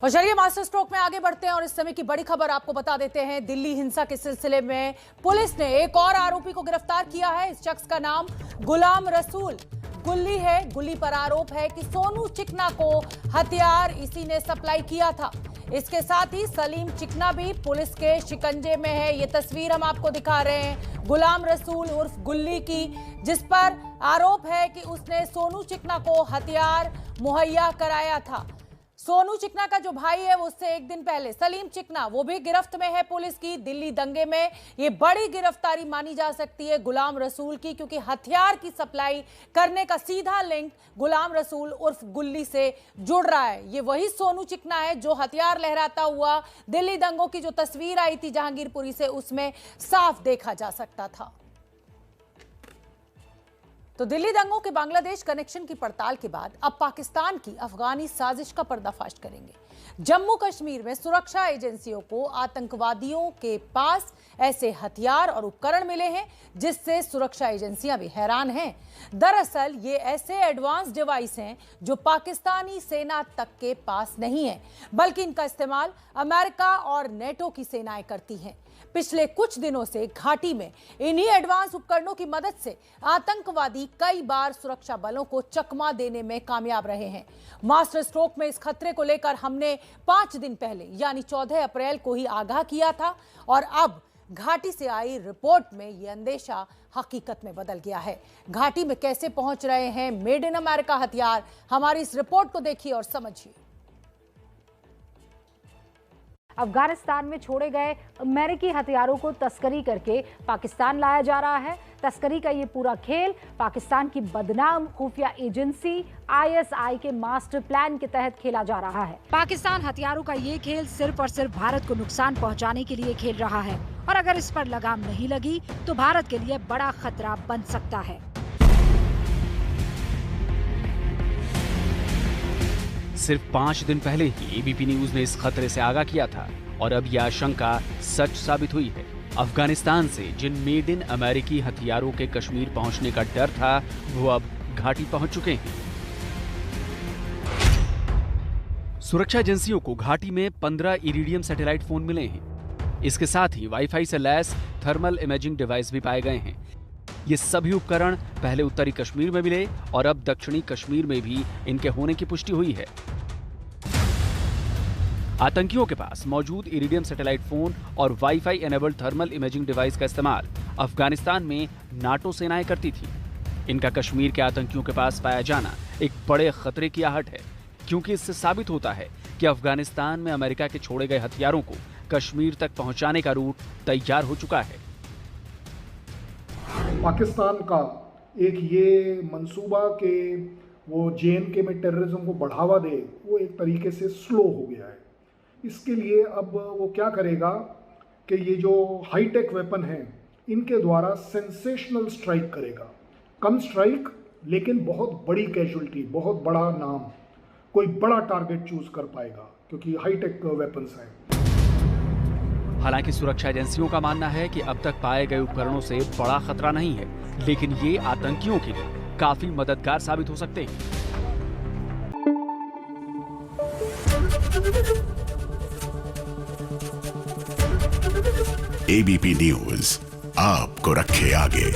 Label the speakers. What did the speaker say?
Speaker 1: और चलिए master stroke में आगे बढ़ते हैं और इस समय की बड़ी खबर आपको बता देते हैं। दिल्ली हिंसा के सिलसिले में पुलिस ने एक और आरोपी को गिरफ्तार किया है। इस शख्स का नाम गुलाम रसूल गुल्ली है। गुल्ली पर आरोप है कि सोनू चिकना को हथियार इसी ने सप्लाई किया था। इसके साथ ही सलीम चिकना भी पुलिस के शिकंजे में है। ये तस्वीर हम आपको दिखा रहे हैं गुलाम रसूल उर्फ गुल्ली की, जिस पर आरोप है कि उसने सोनू चिकना को हथियार मुहैया कराया था। सोनू चिकना का जो भाई है उससे एक दिन पहले सलीम चिकना वो भी गिरफ्त में है पुलिस की। दिल्ली दंगे में ये बड़ी गिरफ्तारी मानी जा सकती है गुलाम रसूल की, क्योंकि हथियार की सप्लाई करने का सीधा लिंक गुलाम रसूल उर्फ गुल्ली से जुड़ रहा है। ये वही सोनू चिकना है जो हथियार लहराता हुआ दिल्ली दंगों की जो तस्वीर आई थी जहांगीरपुरी से, उसमें साफ देखा जा सकता था। तो दिल्ली दंगों के बांग्लादेश कनेक्शन की पड़ताल के बाद अब पाकिस्तान की अफगानी साजिश का पर्दाफाश करेंगे। जम्मू कश्मीर में सुरक्षा एजेंसियों को आतंकवादियों के पास ऐसे हथियार और उपकरण मिले हैं जिससे सुरक्षा एजेंसियां भी हैरान हैं। दरअसल ये ऐसे एडवांस डिवाइस हैं जो पाकिस्तानी सेना तक के पास नहीं है, बल्कि इनका इस्तेमाल अमेरिका और नेटो की सेनाएं करती हैं। पिछले कुछ दिनों से घाटी में इन्हीं एडवांस उपकरणों की मदद से आतंकवादी कई बार सुरक्षा बलों को चकमा देने में कामयाब रहे हैं। मास्टर स्ट्रोक में इस खतरे को लेकर हमने 5 दिन पहले यानी 14 अप्रैल को ही आगाह किया था और अब घाटी से आई रिपोर्ट में यह अंदेशा हकीकत में बदल गया है। घाटी में कैसे पहुंच रहे हैं मेड इन अमेरिका हथियार, हमारी इस रिपोर्ट को देखिए और समझिए।
Speaker 2: अफगानिस्तान में छोड़े गए अमेरिकी हथियारों को तस्करी करके पाकिस्तान लाया जा रहा है। तस्करी का ये पूरा खेल पाकिस्तान की बदनाम खुफिया एजेंसी ISI के मास्टर प्लान के तहत खेला जा रहा है। पाकिस्तान हथियारों का ये खेल सिर्फ और सिर्फ भारत को नुकसान पहुंचाने के लिए खेल रहा है और अगर इस पर लगाम नहीं लगी तो भारत के लिए बड़ा खतरा बन सकता है।
Speaker 3: सिर्फ 5 दिन पहले ही ABP न्यूज ने इस खतरे से आगाह किया था और अब यह आशंका सच साबित हुई है। अफगानिस्तान से जिन मेड इन अमेरिकी हथियारों के कश्मीर पहुंचने का डर था वो अब घाटी पहुंच चुके हैं। सुरक्षा एजेंसियों को घाटी में 15 इरिडियम सैटेलाइट फोन मिले हैं। इसके साथ ही वाईफाई से लैस थर्मल इमेजिंग डिवाइस भी पाए गए हैं। ये सभी उपकरण पहले उत्तरी कश्मीर में मिले और अब दक्षिणी कश्मीर में भी इनके होने की पुष्टि हुई है। आतंकियों के पास मौजूद इरिडियम सैटेलाइट फोन और wifi enabled thermal imaging device का इस्तेमाल अफगानिस्तान में नाटो सेनाएं करती थी। इनका कश्मीर के आतंकियों के पास पाया जाना एक बड़े खतरे की आहट है, क्योंकि इससे साबित होता है कि अफगानिस्तान में अमेरिका के छोड़े गए हथियारों को कश्मीर तक पहुंचाने का रूट तैयार हो चुका है।
Speaker 4: पाकिस्तान का एक ये मंसूबा के वो JNK में टेररिज्म को बढ़ावा दे, वो एक तरीके से स्लो हो गया है। इसके लिए अब वो क्या करेगा कि ये जो हाईटेक वेपन हैं इनके द्वारा सेंसेशनल स्ट्राइक करेगा। कम स्ट्राइक लेकिन बहुत बड़ी कैजुअल्टी, बहुत बड़ा नाम, कोई बड़ा टारगेट चूज कर पाएगा क्योंकि हाईटेक वेपन्स हैं।
Speaker 3: हालांकि सुरक्षा एजेंसियों का मानना है कि अब तक पाए गए उपकरणों से बड़ा खतरा नहीं है, लेकिन ये आतंकियों के लिए काफी मददगार साबित हो सकते हैं।
Speaker 5: ABP न्यूज आपको रखे आगे।